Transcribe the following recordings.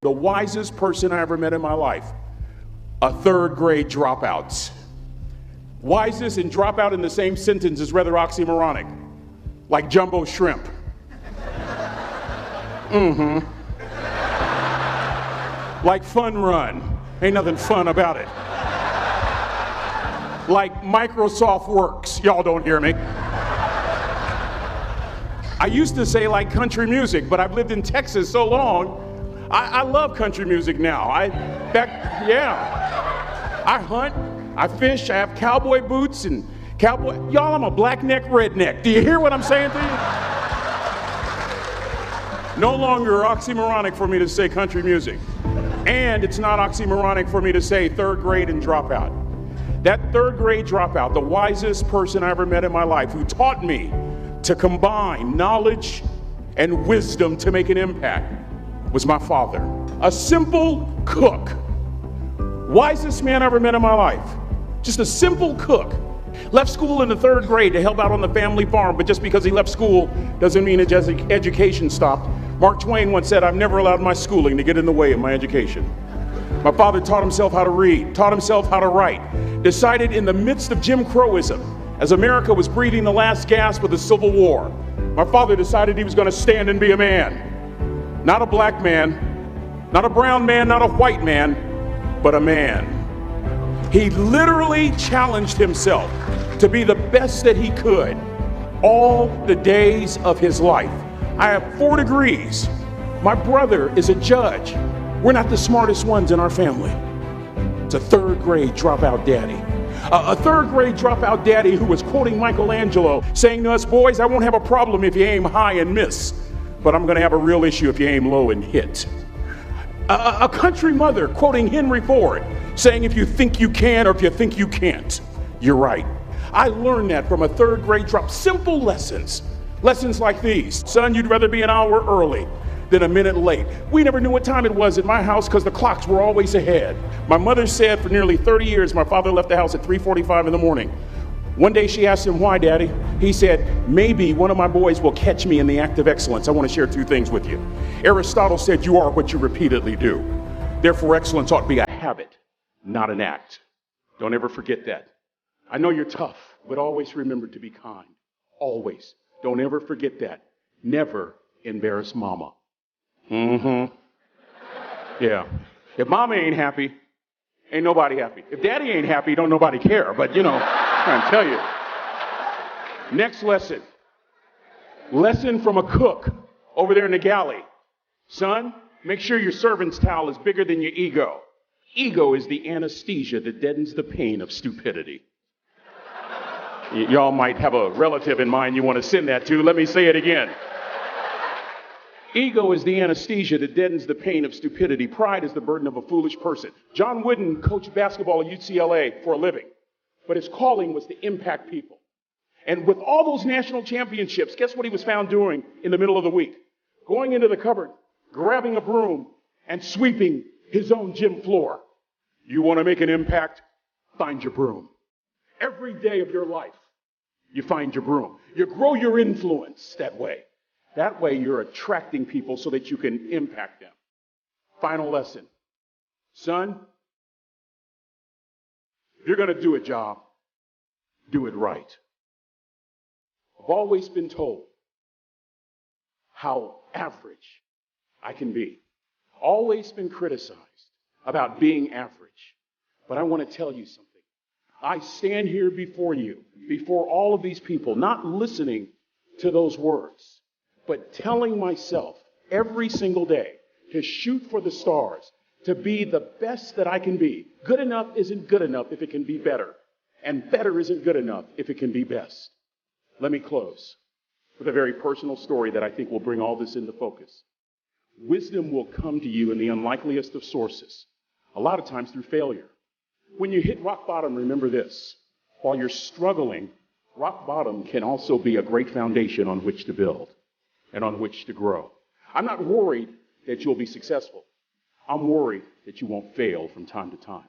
The wisest person I ever met in my life, a third grade dropout. Wisest and dropout in the same sentence is rather oxymoronic, like jumbo shrimp. Like fun run, ain't nothing fun about it. Like Microsoft Works, y'all don't hear me. I used to say like country music, but I've lived in Texas so long, I love country music now. I hunt, I fish, I have cowboy boots and cowboy, y'all, I'm a black neck redneck. Do you hear what I'm saying to you? No longer oxymoronic for me to say country music. And it's not oxymoronic for me to say third grade and dropout. That third grade dropout, the wisest person I ever met in my life, who taught me to combine knowledge and wisdom to make an impact, was my father. A simple cook. Wisest man I ever met in my life. Just a simple cook. Left school in the third grade to help out on the family farm, but just because he left school doesn't mean his education stopped. Mark Twain once said, "I've never allowed my schooling to get in the way of my education." My father taught himself how to read, taught himself how to write, decided in the midst of Jim Crowism, as America was breathing the last gasp of the Civil War, my father decided he was going to stand and be a man. Not a black man, not a brown man, not a white man, but a man. He literally challenged himself to be the best that he could all the days of his life. I have 4 degrees. My brother is a judge. We're not the smartest ones in our family. It's a third grade dropout daddy. A third grade dropout daddy who was quoting Michelangelo, saying to us, "Boys, I won't have a problem if you aim high and miss, but I'm going to have a real issue if you aim low and hit." A country mother quoting Henry Ford, saying, "If you think you can or if you think you can't, you're right." I learned that from a third grade drop. Simple lessons. Lessons like these. Son, you'd rather be an hour early than a minute late. We never knew what time it was at my house because the clocks were always ahead. My mother said for nearly 30 years my father left the house at 3:45 in the morning. One day she asked him, "Why, Daddy?" He said, "Maybe one of my boys will catch me in the act of excellence. I want to share 2 things with you." Aristotle said, "You are what you repeatedly do." Therefore, excellence ought to be a habit, not an act. Don't ever forget that. I know you're tough, but always remember to be kind. Always. Don't ever forget that. Never embarrass mama. Yeah. If mama ain't happy, ain't nobody happy. If daddy ain't happy, don't nobody care. But I'm trying to tell you. Next lesson. Lesson from a cook over there in the galley. Son, make sure your servant's towel is bigger than your ego. Ego is the anesthesia that deadens the pain of stupidity. Y'all might have a relative in mind you want to send that to. Let me say it again. Ego is the anesthesia that deadens the pain of stupidity. Pride is the burden of a foolish person. John Wooden coached basketball at UCLA for a living, but his calling was to impact people. And with all those national championships, guess what he was found doing in the middle of the week? Going into the cupboard, grabbing a broom, and sweeping his own gym floor. You want to make an impact? Find your broom. Every day of your life, you find your broom. You grow your influence that way. That way you're attracting people so that you can impact them. Final lesson. Son, if you're going to do a job, do it right. I've always been told how average I can be. Always been criticized about being average. But I want to tell you something. I stand here before you, before all of these people, not listening to those words, but telling myself every single day to shoot for the stars, to be the best that I can be. Good enough isn't good enough if it can be better, and better isn't good enough if it can be best. Let me close with a very personal story that I think will bring all this into focus. Wisdom will come to you in the unlikeliest of sources, a lot of times through failure. When you hit rock bottom, remember this. While you're struggling, rock bottom can also be a great foundation on which to build and on which to grow. I'm not worried that you'll be successful. I'm worried that you won't fail from time to time.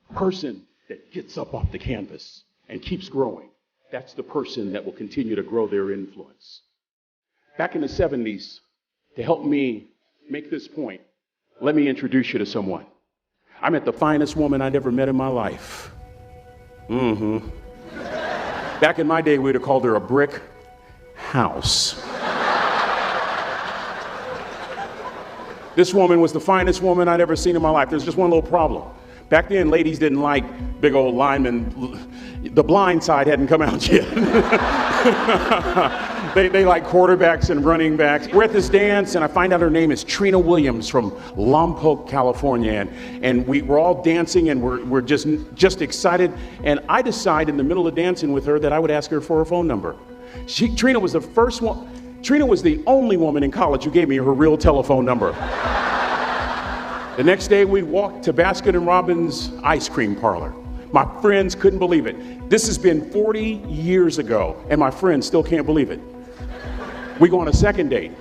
A person that gets up off the canvas and keeps growing, that's the person that will continue to grow their influence. Back in the 70s, to help me make this point, Let me introduce you to someone. I met the finest woman I'd ever met in my life. Back in my day, we'd have called her a brick house. This woman was the finest woman I'd ever seen in my life. There's just one little problem. Back then, ladies didn't like big old linemen. The Blind Side hadn't come out yet. They like quarterbacks and running backs. We're at this dance, and I find out her name is Trina Williams from Lompoc, California. And we're all dancing, and we're just excited. And I decide in the middle of dancing with her that I would ask her for her phone number. Trina was the first one. Trina was the only woman in college who gave me her real telephone number. The next day, we walked to Baskin & Robbins ice cream parlor. My friends couldn't believe it. This has been 40 years ago, and my friends still can't believe it. We go on a second date,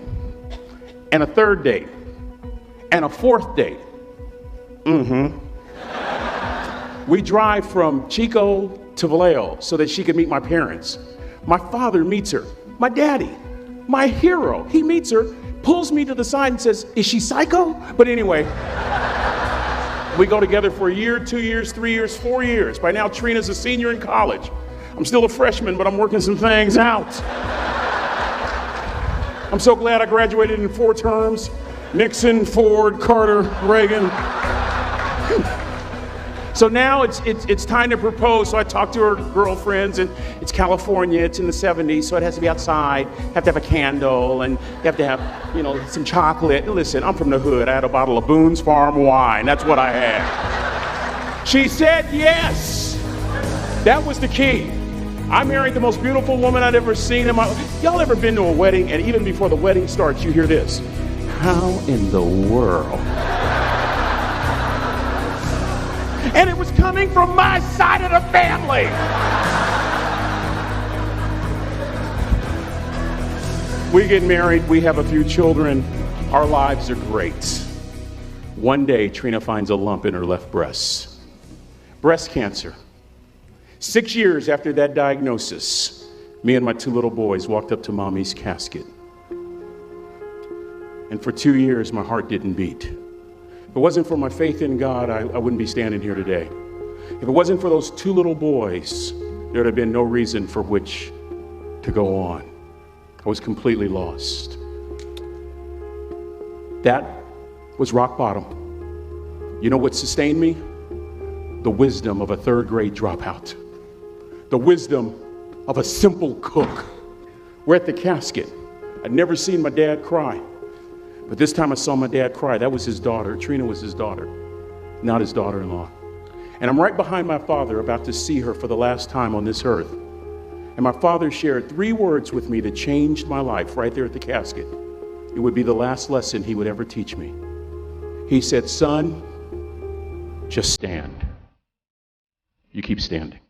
and a third date, and a fourth date. We drive from Chico to Vallejo so that she could meet my parents. My father meets her. My daddy, my hero, he meets her, pulls me to the side and says, "Is she psycho?" But anyway, we go together for a year, 2 years, 3 years, 4 years. By now, Trina's a senior in college. I'm still a freshman, but I'm working some things out. I'm so glad I graduated in 4 terms. Nixon, Ford, Carter, Reagan. So now it's time to propose. So I talk to her girlfriends, and it's California, it's in the 70s, so it has to be outside. You have to have a candle, and you have to have, some chocolate. And listen, I'm from the hood. I had a bottle of Boone's Farm wine. That's what I had. She said yes. That was the key. I married the most beautiful woman I'd ever seen in my life. Y'all ever been to a wedding, and even before the wedding starts, you hear this? How in the world? And it was coming from my side of the family. We get married, we have a few children, our lives are great. One day, Trina finds a lump in her left breast. Breast cancer. 6 years after that diagnosis, me and my 2 little boys walked up to Mommy's casket. And for 2 years, my heart didn't beat. If it wasn't for my faith in God, I wouldn't be standing here today. If it wasn't for those 2 little boys, there would have been no reason for which to go on. I was completely lost. That was rock bottom. You know what sustained me? The wisdom of a 3rd grade dropout. The wisdom of a simple cook. We're at the casket. I'd never seen my dad cry. But this time I saw my dad cry. That was his daughter. Trina was his daughter, not his daughter-in-law. And I'm right behind my father, about to see her for the last time on this earth. And my father shared 3 words with me that changed my life right there at the casket. It would be the last lesson he would ever teach me. He said, "Son, just stand. You keep standing.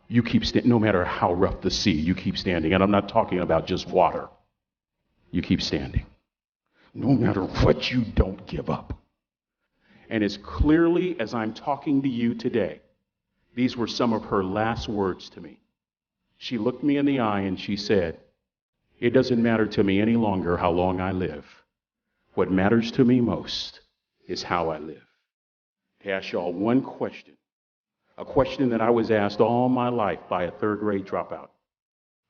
You keep standing, no matter how rough the sea, you keep standing." And I'm not talking about just water. You keep standing. No matter what, you don't give up. And as clearly as I'm talking to you today, these were some of her last words to me. She looked me in the eye and she said, "It doesn't matter to me any longer how long I live. What matters to me most is how I live." To ask y'all one question, a question that I was asked all my life by a 3rd grade dropout.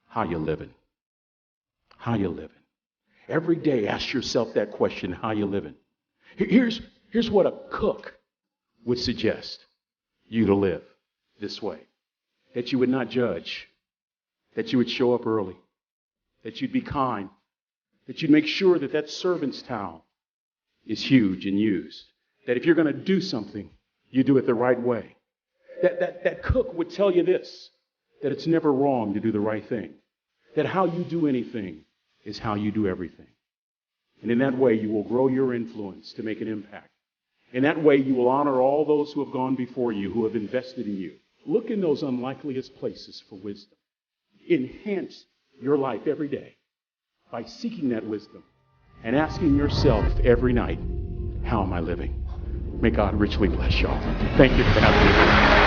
How you living? How you living? Every day, ask yourself that question, how you living? Here's what a cook would suggest you to live this way. That you would not judge. That you would show up early. That you'd be kind. That you'd make sure that that servant's towel is huge and used. That if you're going to do something, you do it the right way. That cook would tell you this, that it's never wrong to do the right thing. That how you do anything is how you do everything. And in that way, you will grow your influence to make an impact. In that way, you will honor all those who have gone before you, who have invested in you. Look in those unlikeliest places for wisdom. Enhance your life every day by seeking that wisdom and asking yourself every night, how am I living? May God richly bless y'all. Thank you for having me.